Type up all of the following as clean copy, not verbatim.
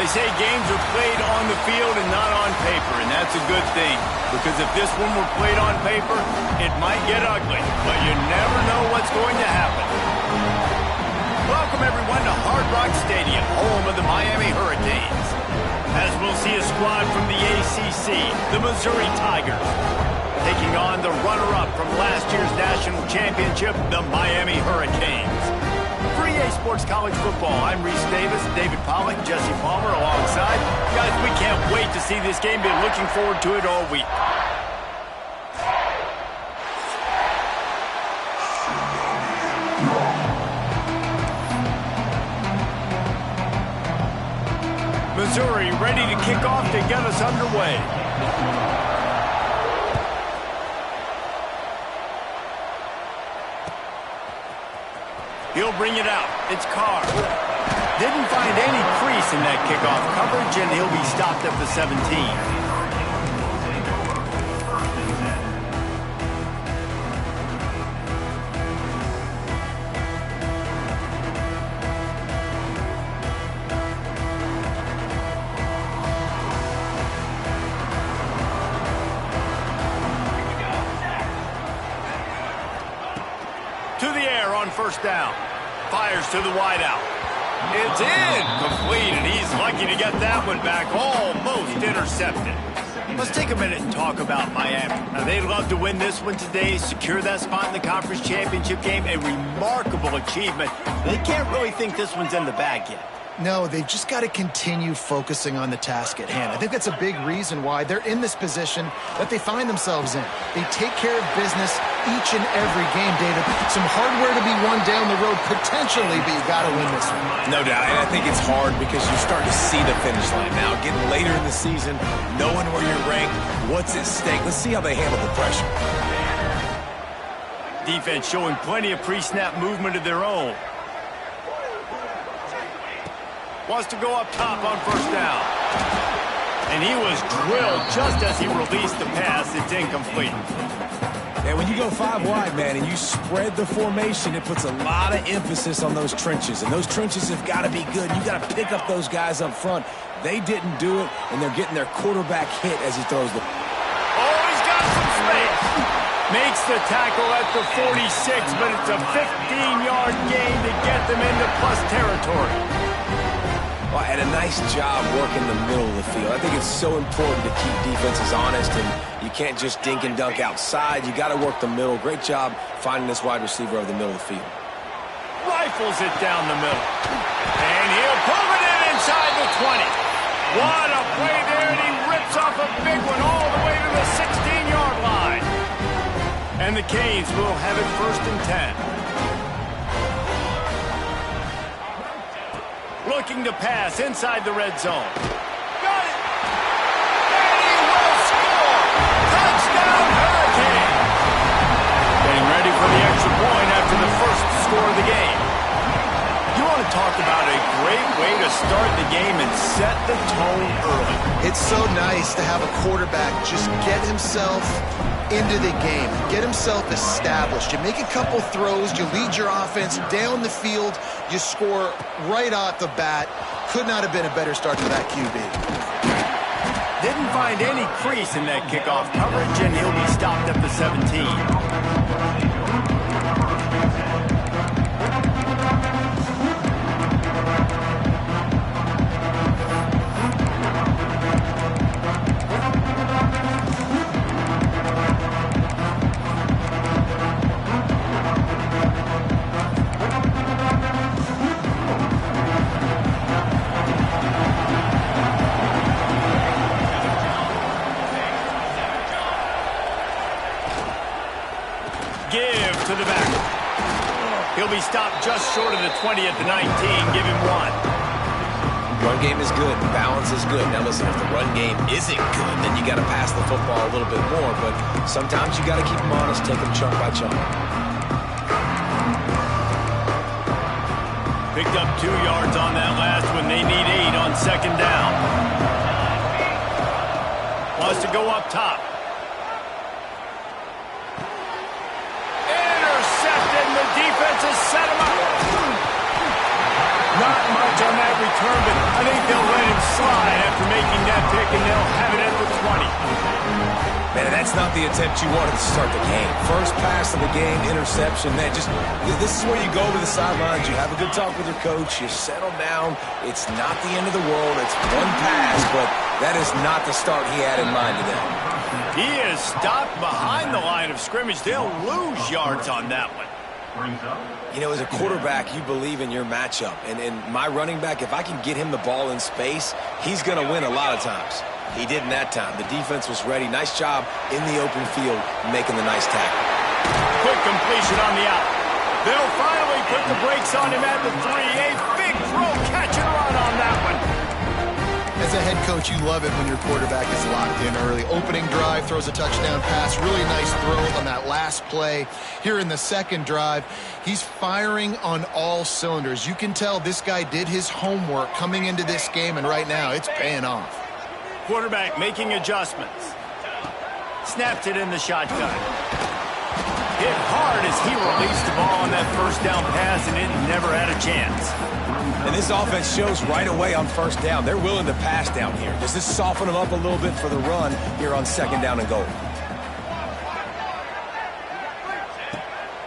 They say games are played on the field and not on paper, and that's a good thing. Because if this one were played on paper, it might get ugly. But you never know what's going to happen. Welcome, everyone, to Hard Rock Stadium, home of the Miami Hurricanes. As we'll see a squad from the ACC, the Missouri Tigers, taking on the runner-up from last year's national championship, the Miami Hurricanes. For EA Sports College Football, I'm Reese Davis, David Pollack, Jesse Palmer alongside. Guys, we can't wait to see this game. Been looking forward to it all week. Missouri ready to kick off to get us underway. He'll bring it out. It's Carr. Didn't find any crease in that kickoff coverage, and he'll be stopped at the 17. First down. Fires to the wideout. It's in. Complete, and he's lucky to get that one back. Almost intercepted. Let's take a minute and talk about Miami. Now, they'd love to win this one today, secure that spot in the conference championship game. A remarkable achievement. They can't really think this one's in the bag yet. No, they've just got to continue focusing on the task at hand. I think that's a big reason why they're in this position that they find themselves in. They take care of business each and every game, David. Some hardware to be won down the road potentially, but you got to win this one. No doubt, and I think it's hard because you start to see the finish line now. Getting later in the season, knowing where you're ranked, what's at stake. Let's see how they handle the pressure. Defense showing plenty of pre-snap movement of their own. Wants to go up top on first down. And he was drilled just as he released the pass. It's incomplete. And when you go 5 wide, man, and you spread the formation, it puts a lot of emphasis on those trenches. And those trenches have got to be good. You got to pick up those guys up front. They didn't do it, and they're getting their quarterback hit as he throws the... Oh, he's got some space. Makes the tackle at the 46, but it's a 15-yard gain to get them into plus territory. Well, and a nice job working the middle of the field. I think it's so important to keep defenses honest, and you can't just dink and dunk outside. You got to work the middle. Great job finding this wide receiver over the middle of the field. Rifles it down the middle. And he'll pull it in inside the 20. What a play there, and he rips off a big one all the way to the 16-yard line. And the Canes will have it 1st and 10. Looking to pass inside the red zone. Got it! And he will score! Touchdown, Hurricane! Getting ready for the extra point after the first score of the game. You want to talk about a great way to start the game and set the tone early. It's so nice to have a quarterback just get himself into the game, get himself established. You make a couple throws, you lead your offense down the field, you score right off the bat. Could not have been a better start to that QB. Didn't find any crease in that kickoff coverage, and he'll be stopped at the 17. To the back. He'll be stopped just short of the 20 at the 19. Give him 1. Run game is good. Balance is good. Now listen, if the run game isn't good, then you got to pass the football a little bit more. But sometimes you got to keep them honest, take them chunk by chunk. Picked up 2 yards on that last one. They need 8 on 2nd down. Wants to go up top. Intercepted, and the defense has set him up. Not much on that return, but I think they'll let him slide after making that pick, and they'll have it at the 20. Man, that's not the attempt you wanted to start the game. First pass of the game, interception. Man, this is where you go to the sidelines. You have a good talk with your coach. You settle down. It's not the end of the world. It's one pass, but that is not the start he had in mind today. He is stopped behind the line of scrimmage. They'll lose yards on that one. You know, as a quarterback, you believe in your matchup. And my running back, if I can get him the ball in space, he's going to win a lot of times. He didn't that time. The defense was ready. Nice job in the open field making the nice tackle. Quick completion on the out. They'll finally put the brakes on him at the 3. A big throw, catch and run on that one. As a head coach, you love it when your quarterback is locked in early. Opening drive, throws a touchdown pass. Really nice throw on that last play. Here in the second drive, he's firing on all cylinders. You can tell this guy did his homework coming into this game, and right now it's paying off. Quarterback making adjustments. Snapped it in the shotgun. Hit hard as he released the ball on that first down pass, and it never had a chance. And this offense shows right away on first down. They're willing to pass down here. Does this soften them up a little bit for the run here on second down and goal?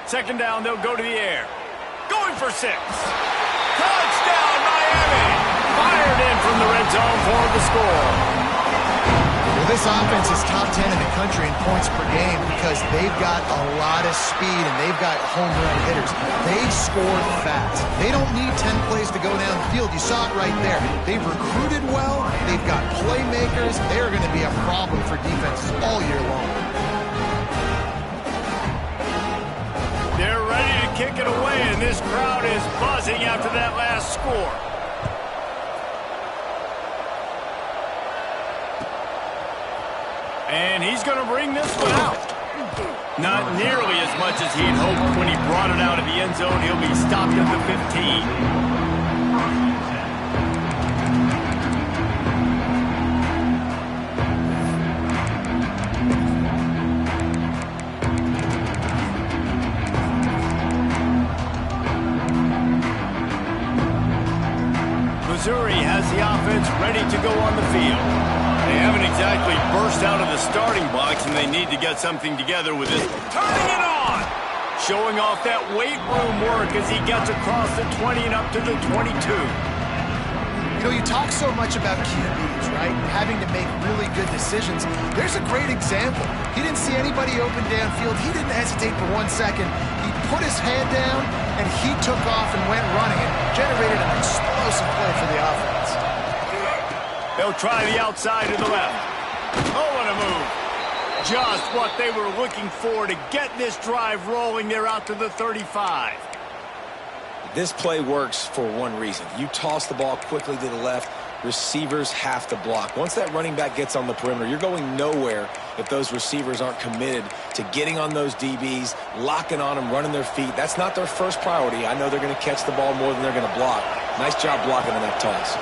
Second down, they'll go to the air. Going for 6. Touchdown, Miami! Fired in from the red zone for the score. Well, this offense is top 10 in the country in points per game because they've got a lot of speed and they've got home run hitters. They score fast. They don't need 10 plays to go down the field. You saw it right there. They've recruited well. They've got playmakers. They're going to be a problem for defenses all year long. They're ready to kick it away, and this crowd is buzzing after that last score. And he's going to bring this one out. Not nearly as much as he'd hoped when he brought it out of the end zone. He'll be stopped at the 15. Missouri has the offense ready to go on the field. They haven't exactly burst out of the starting blocks, and they need to get something together with this. Turning it on! Showing off that weight room work as he gets across the 20 and up to the 22. You know, you talk so much about QBs, right? Having to make really good decisions. There's a great example. He didn't see anybody open downfield. He didn't hesitate for 1 second. He put his head down, and he took off and went running and generated an explosive play for the offense. They'll try the outside to the left. Oh, what a move. Just what they were looking for to get this drive rolling. They're out to the 35. This play works for one reason. You toss the ball quickly to the left, receivers have to block. Once that running back gets on the perimeter, you're going nowhere if those receivers aren't committed to getting on those DBs, locking on them, running their feet. That's not their first priority. I know they're going to catch the ball more than they're going to block. Nice job blocking on that toss.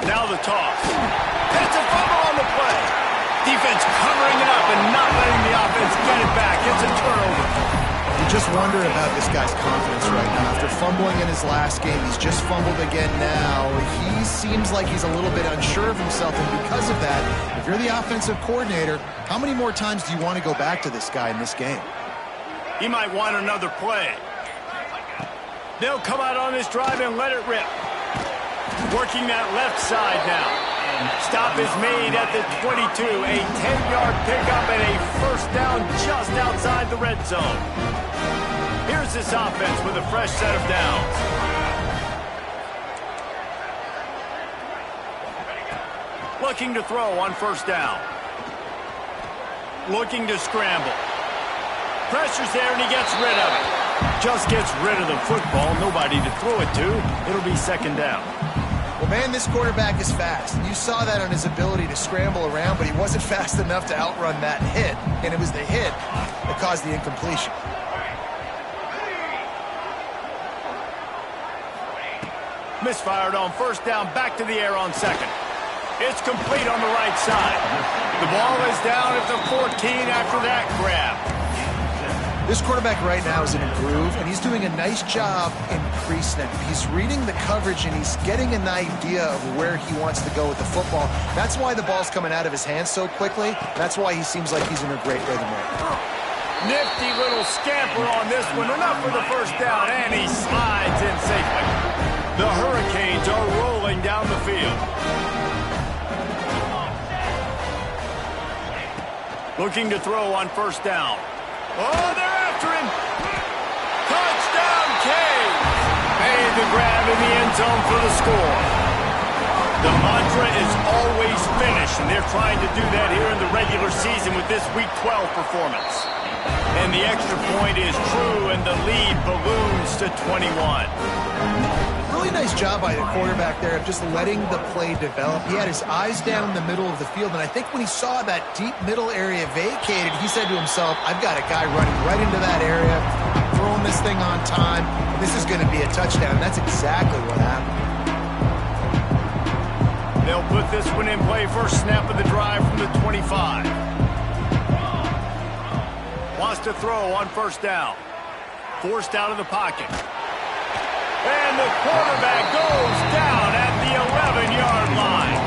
Now the toss. It's a fumble on the play. Defense covering it up and not letting the offense get it back. It's a turnover. You just wonder about this guy's confidence right now. After fumbling in his last game, he's just fumbled again now. He seems like he's a little bit unsure of himself, and because of that, if you're the offensive coordinator, how many more times do you want to go back to this guy in this game? He might want another play. They'll come out on this drive and let it rip. Working that left side now. Stop is made at the 22. A 10-yard pickup and a first down just outside the red zone. Here's this offense with a fresh set of downs. Looking to throw on first down. Looking to scramble. Pressure's there and he gets rid of it. Just gets rid of the football. Nobody to throw it to. It'll be second down. Well, man, this quarterback is fast. You saw that on his ability to scramble around, but he wasn't fast enough to outrun that hit, and it was the hit that caused the incompletion. Misfired on first down, back to the air on second. It's complete on the right side. The ball is down at the 14 after that grab. This quarterback right now is in a groove, and he's doing a nice job in pre-snap. He's reading the coverage, and he's getting an idea of where he wants to go with the football. That's why the ball's coming out of his hands so quickly. That's why he seems like he's in a great rhythm right now. Nifty little scamper on this one. Enough for the first down, and he slides in safely. The Hurricanes are rolling down the field. Looking to throw on first down. Oh, they're after him. Touchdown, Canes. Made the grab in the end zone for the score. The mantra is always finish, and they're trying to do that here in the regular season with this Week 12 performance. And the extra point is true, and the lead balloons to 21. Really nice job by the quarterback there of just letting the play develop. He had his eyes down the middle of the field, and I think when he saw that deep middle area vacated, he said to himself, I've got a guy running right into that area, throwing this thing on time. This is going to be a touchdown. That's exactly what happened. They'll put this one in play. First snap of the drive from the 25. Wants to throw on first down. Forced out of the pocket. And the quarterback goes down at the 11-yard line.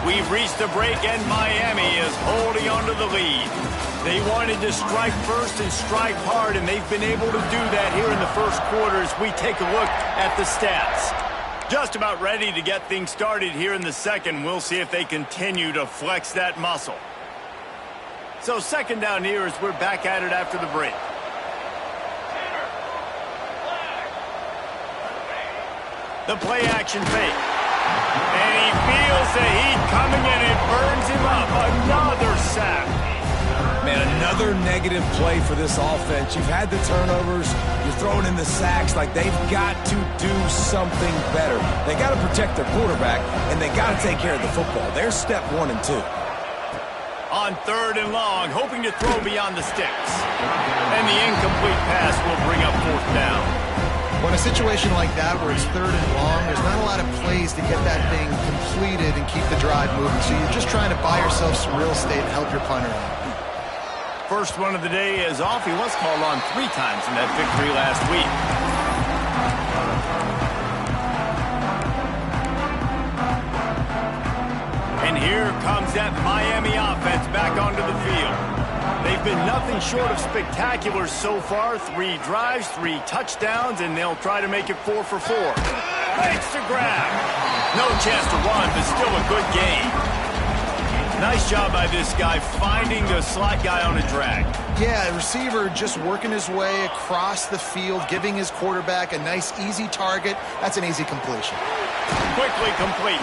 We've reached the break, and Miami is holding on to the lead. They wanted to strike first and strike hard, and they've been able to do that here in the first quarter as we take a look at the stats. Just about ready to get things started here in the second. We'll see if they continue to flex that muscle. So second down here as we're back at it after the break. The play action fake. And he feels the heat coming in. It burns him up. Another sack. Man, another negative play for this offense. You've had the turnovers. You're throwing in the sacks. Like, they've got to do something better. They got to protect their quarterback, and they got to take care of the football. There's step 1 and 2. On third and long, hoping to throw beyond the sticks. And the incomplete pass will bring up fourth down. Well, in a situation like that where it's third and long, there's not a lot of plays to get that thing completed and keep the drive moving. So you're just trying to buy yourself some real estate and help your punter out. First one of the day is off. He was called on 3 times in that victory last week. And here comes that Miami offense back onto the field. They've been nothing short of spectacular so far. 3 drives, 3 touchdowns, and they'll try to make it 4 for 4. Makes the grab. No chance to run, but still a good game. Nice job by this guy finding the slot guy on a drag. Yeah, the receiver just working his way across the field, giving his quarterback a nice, easy target. That's an easy completion. Quickly complete.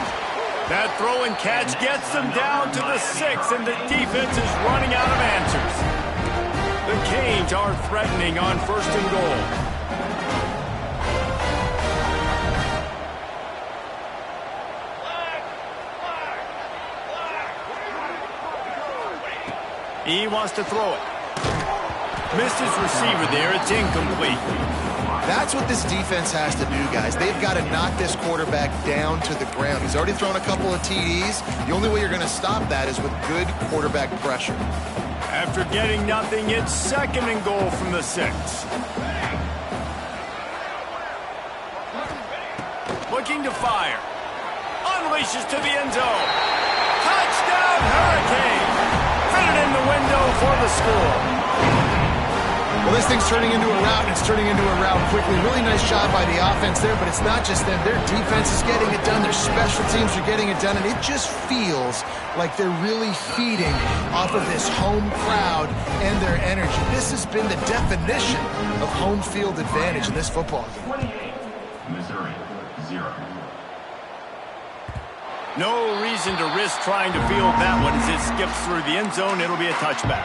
That throw and catch gets them down to the 6, and the defense is running out of answers. The Canes are threatening on first and goal. He wants to throw it. Missed his receiver there. It's incomplete. That's what this defense has to do, guys. They've got to knock this quarterback down to the ground. He's already thrown a couple of TDs. The only way you're going to stop that is with good quarterback pressure. After getting nothing, it's second and goal from the 6. Looking to fire. Unleashes to the end zone. Touchdown, Hurricane! Fitted in the window for the score. Well, this thing's turning into a rout, and it's turning into a rout quickly. Really nice job by the offense there, but it's not just them. Their defense is getting it done. Their special teams are getting it done, and it just feels like they're really feeding off of this home crowd and their energy. This has been the definition of home field advantage in this football game. 28, Missouri, 0. No reason to risk trying to field that one as it skips through the end zone. It'll be a touchback.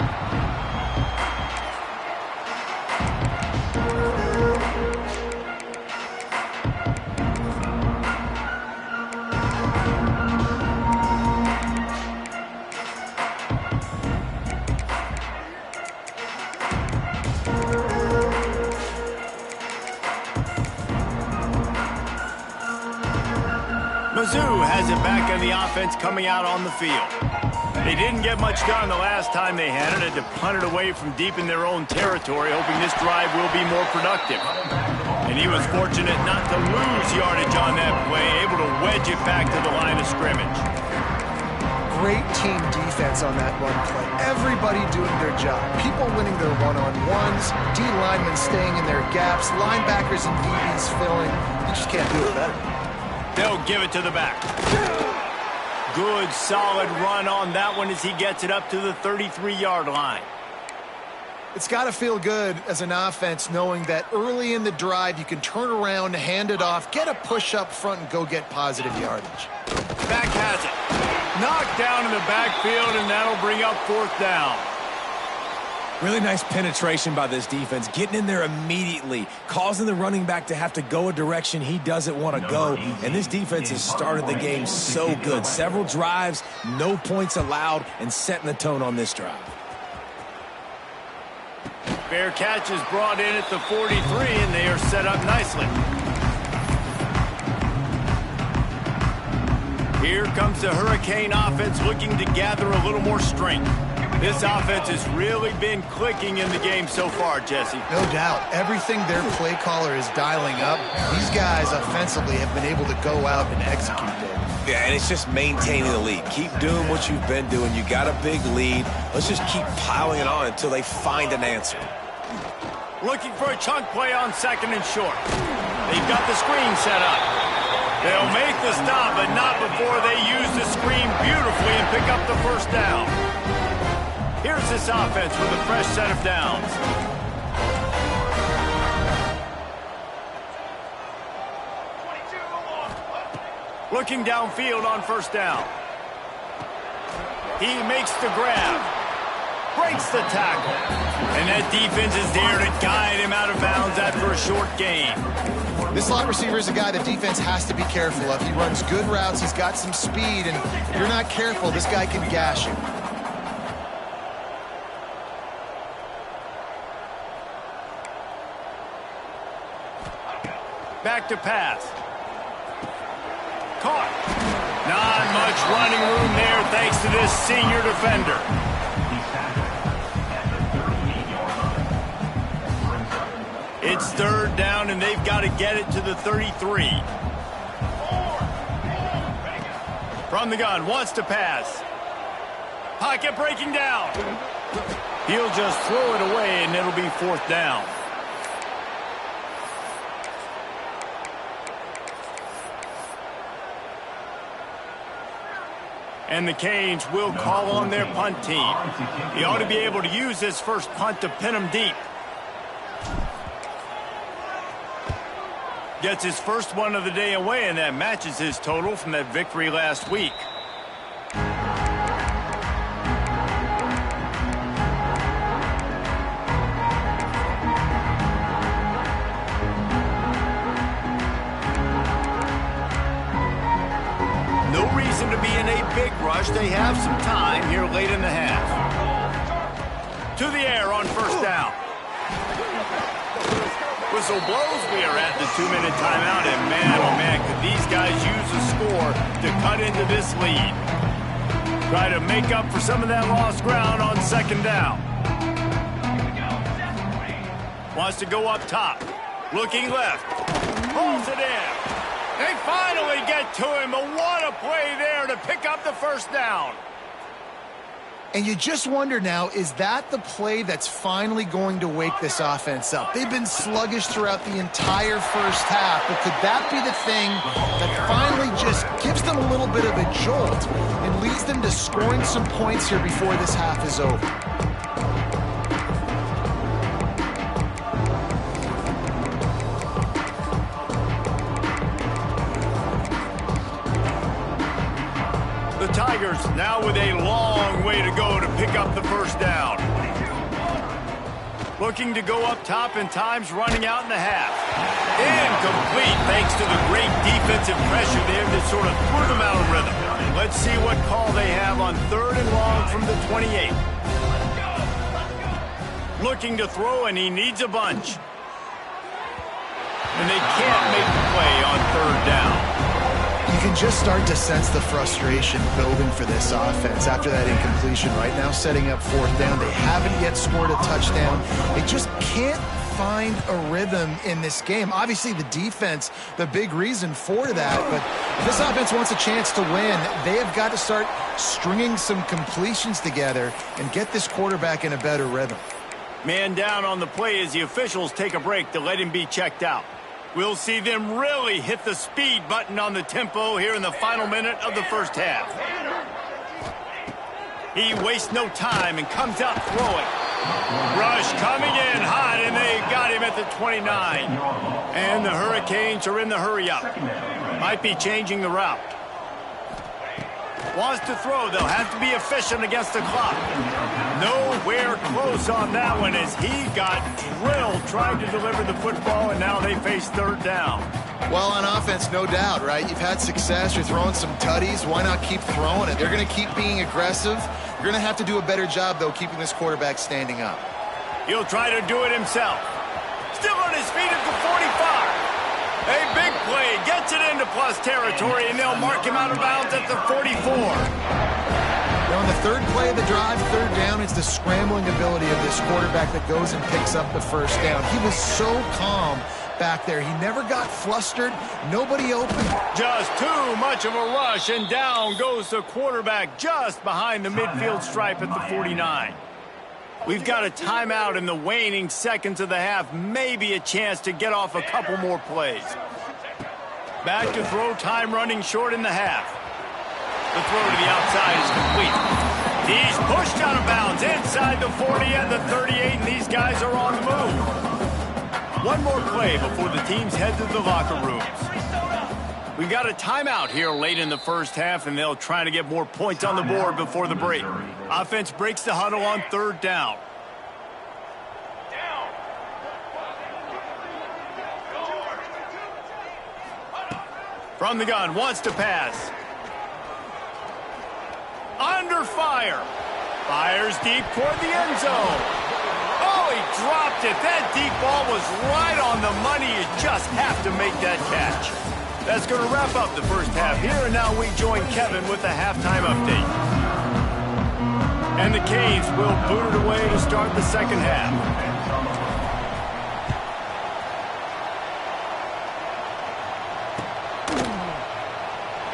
Mizzou has it back in the offense coming out on the field. They didn't get much done the last time they had it. Had to punt it away from deep in their own territory, hoping this drive will be more productive. And he was fortunate not to lose yardage on that play, able to wedge it back to the line of scrimmage. Great team defense on that run play. Everybody doing their job. People winning their one-on-ones, D linemen staying in their gaps, linebackers and DBs filling. You just can't do it better. They'll give it to the back. Good, solid run on that one as he gets it up to the 33-yard line. It's got to feel good as an offense knowing that early in the drive you can turn around, hand it off, get a push up front, and go get positive yardage. Back has it. Knocked down in the backfield, and that'll bring up 4th down. Really nice penetration by this defense, getting in there immediately, causing the running back to have to go a direction he doesn't want to go. And this defense has started the game so good. Several drives, no points allowed, and setting the tone on this drive. Fair catch is brought in at the 43, and they are set up nicely. Here comes the Hurricane offense looking to gather a little more strength. This offense has really been clicking in the game so far, Jesse. No doubt. Everything their play caller is dialing up, these guys offensively have been able to go out and execute it. Yeah, and it's just maintaining the lead. Keep doing what you've been doing. You got a big lead. Let's just keep piling it on until they find an answer. Looking for a chunk play on 2nd and short. They've got the screen set up. They'll make the stop, but not before they use the screen beautifully and pick up the 1st down. Here's this offense with a fresh set of downs. Looking downfield on 1st down. He makes the grab. Breaks the tackle. And that defense is there to guide him out of bounds after a short gain. This slot receiver is a guy the defense has to be careful of. He runs good routes. He's got some speed. And if you're not careful, this guy can gash you. Back to pass. Caught. Not much running room there thanks to this senior defender. It's 3rd down, and they've got to get it to the 33. From the gun, wants to pass. Pocket breaking down. He'll just throw it away, and it'll be 4th down. And the Canes will call on their punt team. He ought to be able to use this first punt to pin them deep. Gets his first one of the day away, and that matches his total from that victory last week. No reason to be in a big rush. They have some time here late in the half. To the air on 1st down. Whistle blows. We are at the 2-minute timeout, and man, oh man, could these guys use a score to cut into this lead. Try to make up for some of that lost ground on 2nd down. Wants to go up top. Looking left. Pulls it in. They finally get to him, but what a play there to pick up the 1st down. And you just wonder now, is that the play that's finally going to wake this offense up? They've been sluggish throughout the entire first half, but could that be the thing that finally just gives them a little bit of a jolt and leads them to scoring some points here before this half is over? Tigers now with a long way to go to pick up the 1st down. Looking to go up top, and time's running out in the half. Incomplete thanks to the great defensive pressure there that sort of threw them out of rhythm. Let's see what call they have on 3rd and long from the 28. Looking to throw, and he needs a bunch. And they can't make the play on 3rd down. You can just start to sense the frustration building for this offense after that incompletion. Right now, setting up 4th down. They haven't yet scored a touchdown. They just can't find a rhythm in this game. Obviously, the defense, the big reason for that, but if this offense wants a chance to win, they have got to start stringing some completions together and get this quarterback in a better rhythm. Man down on the play as the officials take a break to let him be checked out. We'll see them really hit the speed button on the tempo here in the final minute of the first half. He wastes no time and comes out throwing. Rush coming in hot, and they got him at the 29. And the Hurricanes are in the hurry-up. Might be changing the route. Wants to throw. They'll have to be efficient against the clock. Nowhere close on that one as he got drilled trying to deliver the football, and now they face 3rd down. Well, on offense, no doubt, right? You've had success. You're throwing some tutties. Why not keep throwing it? They're going to keep being aggressive. You're going to have to do a better job, though, keeping this quarterback standing up. He'll try to do it himself. Still on his feet at the 45. A big play gets it into plus territory, and they'll mark him out of bounds at the 44. Now, on the 3rd play of the drive, 3rd down, it's the scrambling ability of this quarterback that goes and picks up the 1st down. He was so calm back there. He never got flustered. Nobody open. Just too much of a rush, and down goes the quarterback just behind the midfield stripe at the 49. We've got a timeout in the waning seconds of the half. Maybe a chance to get off a couple more plays. Back to throw, time running short in the half. The throw to the outside is complete. He's pushed out of bounds inside the 40 and the 38, and these guys are on the move. One more play before the teams head to the locker rooms. We got a timeout here late in the first half, and they'll try to get more points on the board before the break. Offense breaks the huddle on 3rd down. From the gun, wants to pass. Under fire. Fires deep toward the end zone. Oh, he dropped it. That deep ball was right on the money. You just have to make that catch. That's going to wrap up the first half here, and now we join Kevin with the halftime update. And the Canes will boot it away to start the second half.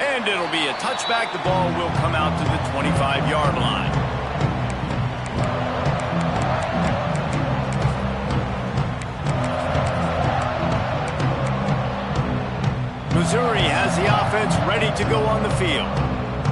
And it'll be a touchback. The ball will come out to the 25-yard line. Missouri has the offense ready to go on the field.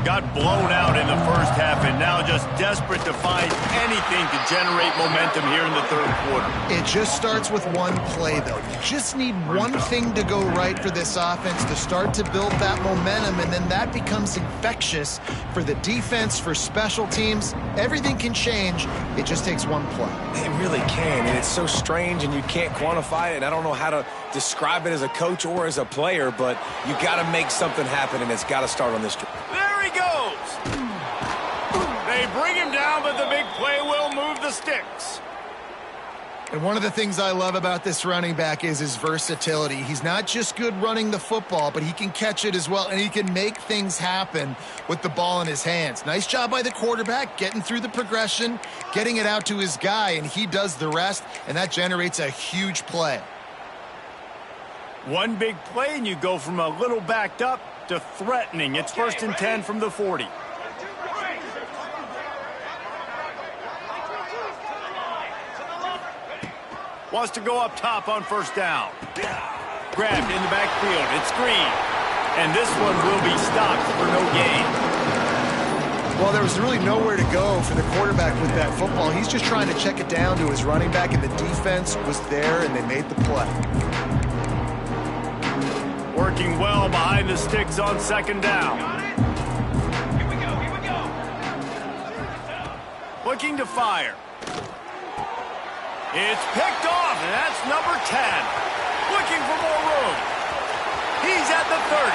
Got blown out in the first half and now just desperate to find anything to generate momentum here in the 3rd quarter. It just starts with one play, though. You just need one thing to go right for this offense to start to build that momentum, and then that becomes infectious for the defense, for special teams. Everything can change. It just takes one play. It really can, and it's so strange, and you can't quantify it, and I don't know how to describe it as a coach or as a player, but you got to make something happen, and it's got to start on this drive. There he goes. They bring him down, but the big play will move the sticks. And one of the things I love about this running back is his versatility. He's not just good running the football, but he can catch it as well, and he can make things happen with the ball in his hands. Nice job by the quarterback, getting through the progression, getting it out to his guy, and he does the rest, and that generates a huge play. One big play, and you go from a little backed up to threatening. It's 1st and 10 from the 40. Wants to go up top on 1st down. Grabbed in the backfield. It's Green. And this one will be stopped for no gain. Well, there was really nowhere to go for the quarterback with that football. He's just trying to check it down to his running back, and the defense was there, and they made the play. Working well behind the sticks on 2nd down. Here we go. Looking to fire. It's picked off, and that's number 10. Looking for more room. He's at the 30.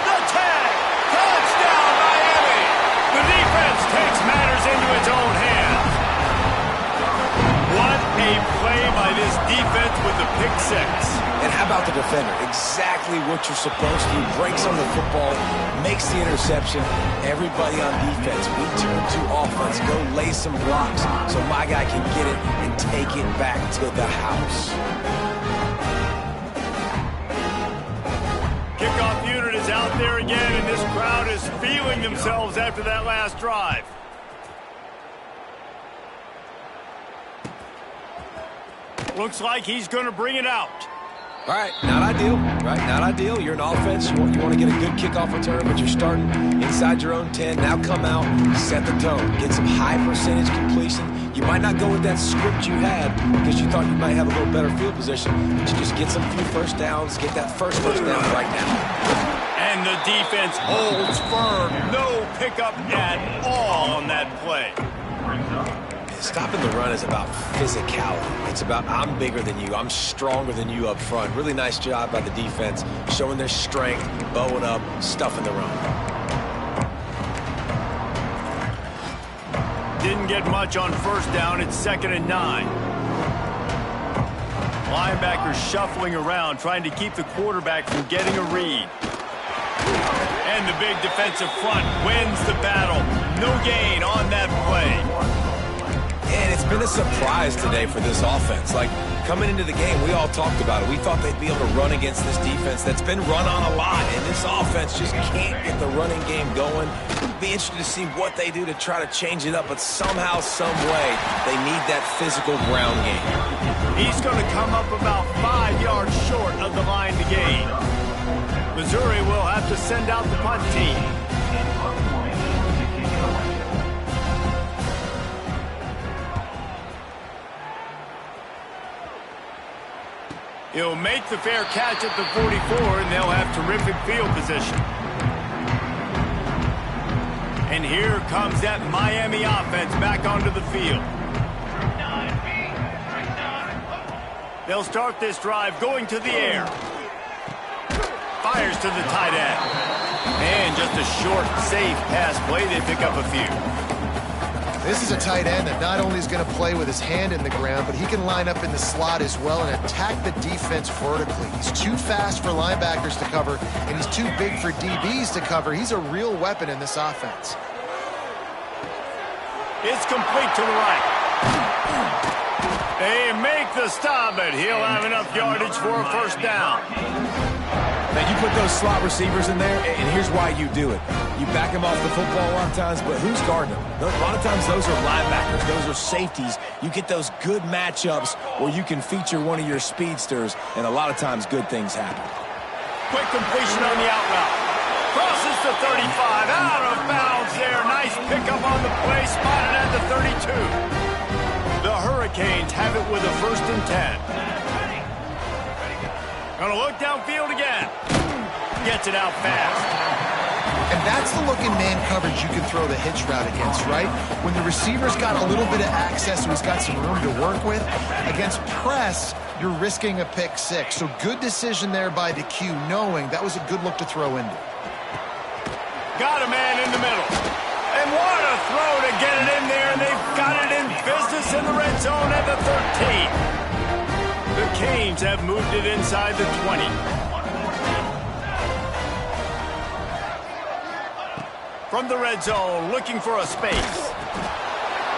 The 10. Touchdown, Miami. The defense takes matters into its own hands. What a play by this defense with the pick 6. And how about the defender? Exactly what you're supposed to. Breaks on the football, makes the interception. Everybody on defense, we turn to offense. Go lay some blocks so my guy can get it and take it back to the house. Kickoff unit is out there again, and this crowd is feeling themselves after that last drive. Looks like he's going to bring it out. All right, not ideal, right? Not ideal. You're an offense. You want to get a good kickoff return, but you're starting inside your own 10. Now come out, set the tone. Get some high percentage completion. You might not go with that script you had because you thought you might have a little better field position, but you just get some few first downs, get that first down right now. And the defense holds firm. No pickup at all on that play. Stopping the run is about physicality. It's about I'm bigger than you. I'm stronger than you up front. Really nice job by the defense, showing their strength, bowing up, stuffing the run. Didn't get much on first down. It's 2nd and 9. Linebackers shuffling around, trying to keep the quarterback from getting a read. And the big defensive front wins the battle. No gain on that play. And it's been a surprise today for this offense. Like, coming into the game, we all talked about it. We thought they'd be able to run against this defense that's been run on a lot, and this offense just can't get the running game going. Be interested to see what they do to try to change it up, but somehow, some way, they need that physical ground game. He's going to come up about 5 yards short of the line to gain. Missouri will have to send out the punt team. He'll make the fair catch at the 44, and they'll have terrific field position. And here comes that Miami offense back onto the field. They'll start this drive going to the air. Fires to the tight end. And just a short, safe pass play. They pick up a few. This is a tight end that not only is going to play with his hand in the ground, but he can line up in the slot as well and attack the defense vertically. He's too fast for linebackers to cover, and he's too big for DBs to cover. He's a real weapon in this offense. It's complete to the right. They make the stop, but he'll have enough yardage for a first down. Now, you put those slot receivers in there, and here's why you do it. You back them off the football a lot of times, but who's guarding them? A lot of times those are linebackers. Those are safeties. You get those good matchups where you can feature one of your speedsters, and a lot of times good things happen. Quick completion on the out route. Crosses the 35. Out of bounds there. Nice pickup on the play. Spotted at the 32. The Hurricanes have it with a 1st and 10. Gonna look downfield again. Gets it out fast. And that's the look in man coverage you can throw the hitch route against, right? When the receiver's got a little bit of access, so he's got some room to work with. Against press, you're risking a pick six. So good decision there by the Q, knowing that was a good look to throw into. Got a man in the middle. And what a throw to get it in there. And they've got it in business in the red zone at the 13. The Canes have moved it inside the 20. From the red zone, looking for a space.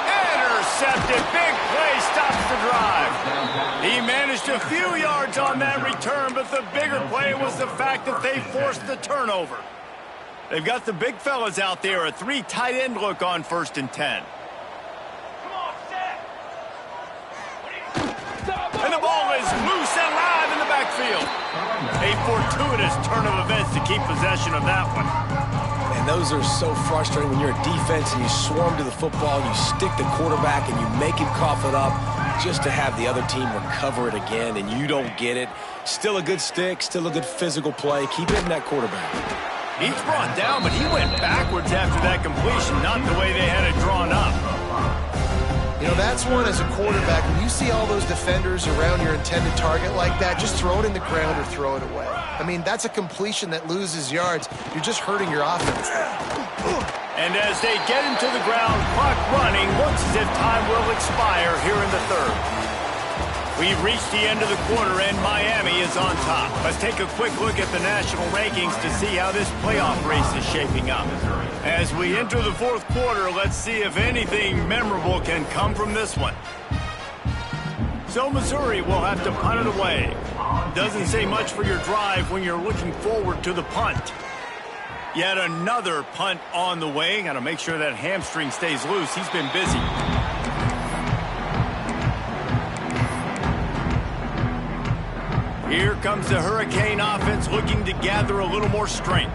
Intercepted. Big play stops the drive. He managed a few yards on that return, but the bigger play was the fact that they forced the turnover. They've got the big fellas out there. A 3 tight end look on 1st and 10. And the ball is loose and live in the backfield. A fortuitous turn of events to keep possession of that one. And those are so frustrating when you're a defense and you swarm to the football, and you stick the quarterback and you make him cough it up just to have the other team recover it again, and you don't get it. Still a good stick, still a good physical play. Keep hitting that quarterback. He's brought down, but he went backwards after that completion, not the way they had it drawn up. You know, that's one as a quarterback. When you see all those defenders around your intended target like that, just throw it in the ground or throw it away. I mean, that's a completion that loses yards. You're just hurting your offense there. And as they get him to the ground, clock running, looks as if time will expire here in the 3rd. We've reached the end of the quarter, and Miami is on top. Let's take a quick look at the national rankings to see how this playoff race is shaping up. As we enter the fourth quarter, let's see if anything memorable can come from this one. So Missouri will have to punt it away. Doesn't say much for your drive when you're looking forward to the punt. Yet another punt on the way. Got to make sure that hamstring stays loose. He's been busy. Here comes the Hurricane offense looking to gather a little more strength.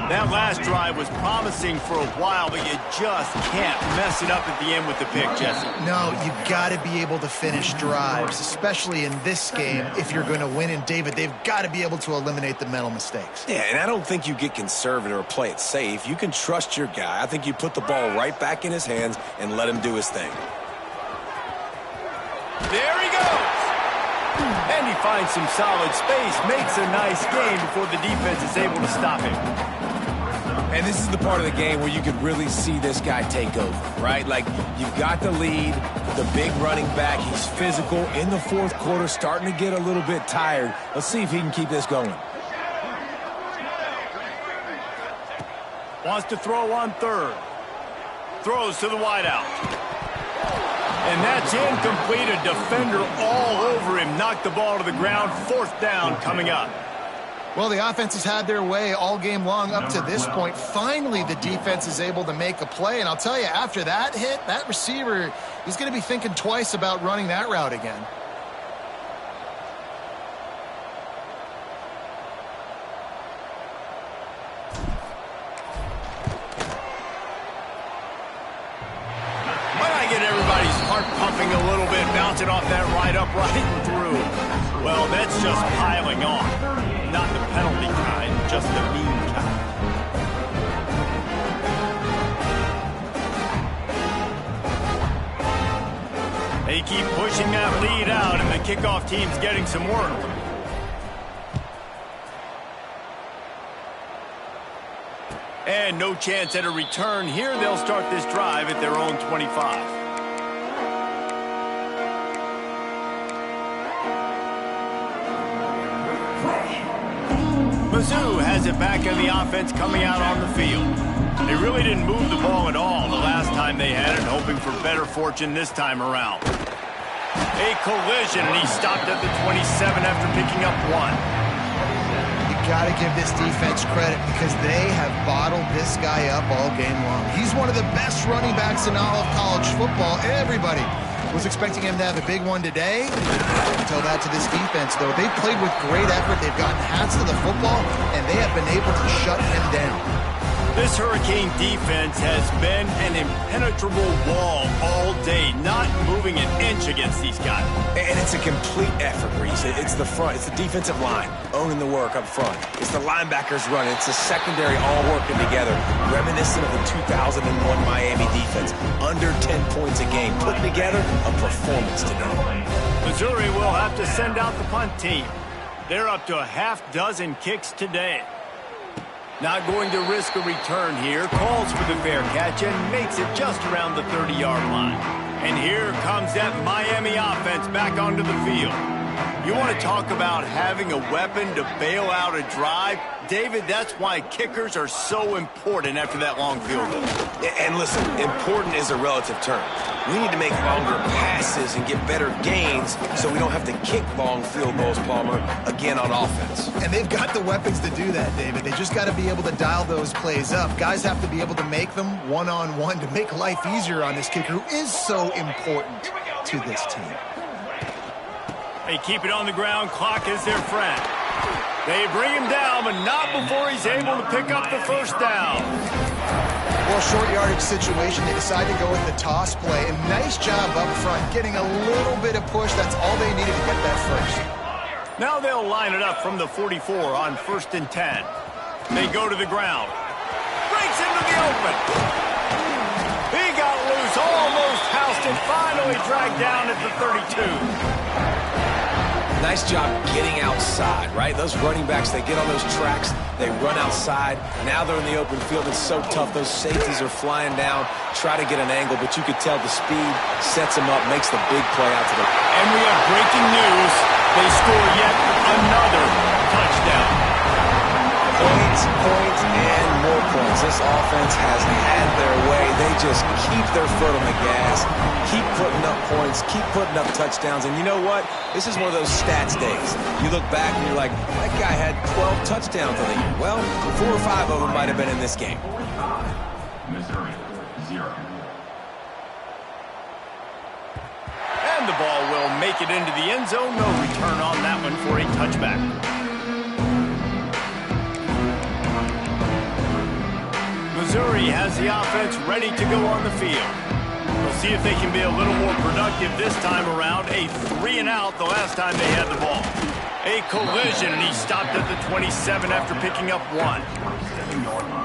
That last drive was promising for a while, but you just can't mess it up at the end with the pick, Jesse. No, you got to be able to finish drives, especially in this game. If you're going to win, and David, they've got to be able to eliminate the mental mistakes. Yeah, and I don't think you get conservative or play it safe. You can trust your guy. I think you put the ball right back in his hands and let him do his thing. There he goes. And he finds some solid space, makes a nice gain before the defense is able to stop him. And this is the part of the game where you could really see this guy take over, right? Like, you've got the lead, the big running back. He's physical in the fourth quarter, starting to get a little bit tired. Let's see if he can keep this going. Wants to throw on third. Throws to the wideout. And that's incomplete. A defender all over him. Knocked the ball to the ground. Fourth down coming up. Well, the offense has had their way all game long up to this point. Finally, the defense is able to make a play. And I'll tell you, after that hit, that receiver, he's going to be thinking twice about running that route again. Might I get everybody's heart pumping a little bit, bouncing off that right up, right and through? Well, that's just piling on. Not the penalty kind, just the mean kind. They keep pushing that lead out, and the kickoff team's getting some work. And no chance at a return here. They'll start this drive at their own 25. Mizzou has it back in the offense coming out on the field. They really didn't move the ball at all the last time they had it, hoping for better fortune this time around. A collision, and he stopped at the 27 after picking up one. You got to give this defense credit because they have bottled this guy up all game long. He's one of the best running backs in all of college football. Everybody was expecting him to have a big one today. Tell that to this defense, though. They played with great effort. They've gotten hats to the football, and they have been able to shut him down. This Hurricane defense has been an impenetrable wall all day, not moving an inch against these guys. And it's a complete effort, Reese. It's the front. It's the defensive line owning the work up front. It's the linebackers running. It's the secondary all working together, reminiscent of the 2001 Miami defense. Under 10 points a game, putting together a performance today. Missouri will have to send out the punt team. They're up to a half dozen kicks today. Not going to risk a return here. Calls for the fair catch and makes it just around the 30-yard line. And here comes that Miami offense back onto the field. You want to talk about having a weapon to bail out a drive? David, that's why kickers are so important after that long field goal. And listen, important is a relative term. We need to make longer passes and get better gains so we don't have to kick long field goals, Palmer, again on offense. And they've got the weapons to do that, David. They just got to be able to dial those plays up. Guys have to be able to make them one-on-one to make life easier on this kicker who is so important to this team. They keep it on the ground. Clock is their friend. They bring him down, but not before he's able to pick up the first down. Well, short yardage situation, they decide to go with the toss play. And nice job up front, getting a little bit of push. That's all they needed to get that first. Now they'll line it up from the 44 on 1st and 10. They go to the ground. Breaks into the open. He got loose, almost housed, and finally dragged down at the 32. Nice job getting outside, right? Those running backs, they get on those tracks, they run outside. Now they're in the open field. It's so tough. Those safeties are flying down, try to get an angle, but you could tell the speed sets them up, makes the big play out to the... And we have breaking news. They score yet another touchdown. Points, and more points. This offense has had their way. They just keep their foot on the gas, keep putting up points, keep putting up touchdowns. And you know what? This is one of those stats days. You look back and you're like, that guy had 12 touchdowns on the year. Well, 4 or 5 of them might have been in this game. Missouri, 0. And the ball will make it into the end zone. No return on that one for a touchback. Missouri has the offense ready to go on the field. We'll see if they can be a little more productive this time around. A 3-and-out the last time they had the ball. A collision, and he stopped at the 27 after picking up 1.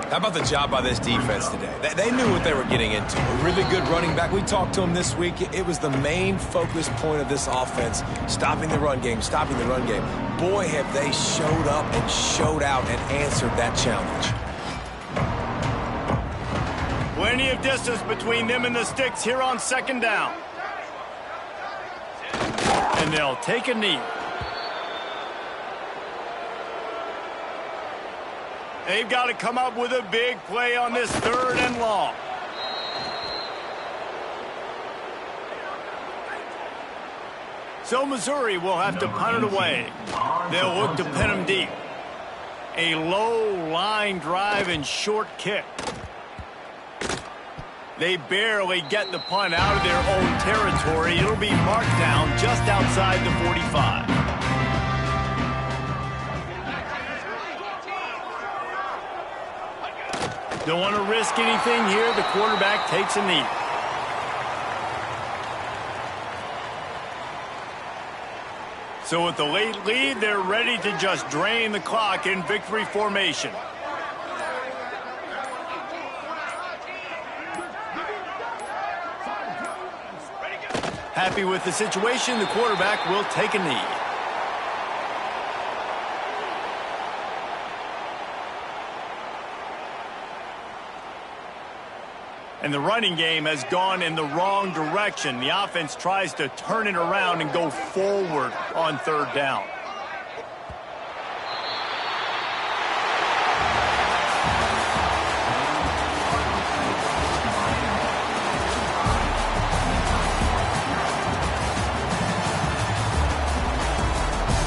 How about the job by this defense today? They knew what they were getting into. A really good running back. We talked to him this week. It was the main focus point of this offense, stopping the run game, stopping the run game. Boy, have they showed up and showed out and answered that challenge. Plenty of distance between them and the sticks here on 2nd down. And they'll take a knee. They've got to come up with a big play on this 3rd and long. So Missouri will have to punt it away. They'll look to pin them deep. A low line drive and short kick. They barely get the punt out of their own territory. It'll be marked down just outside the 45. Don't want to risk anything here. The quarterback takes a knee. So with the late lead, they're ready to just drain the clock in victory formation. Happy with the situation, the quarterback will take a knee. And the running game has gone in the wrong direction. The offense tries to turn it around and go forward on 3rd down.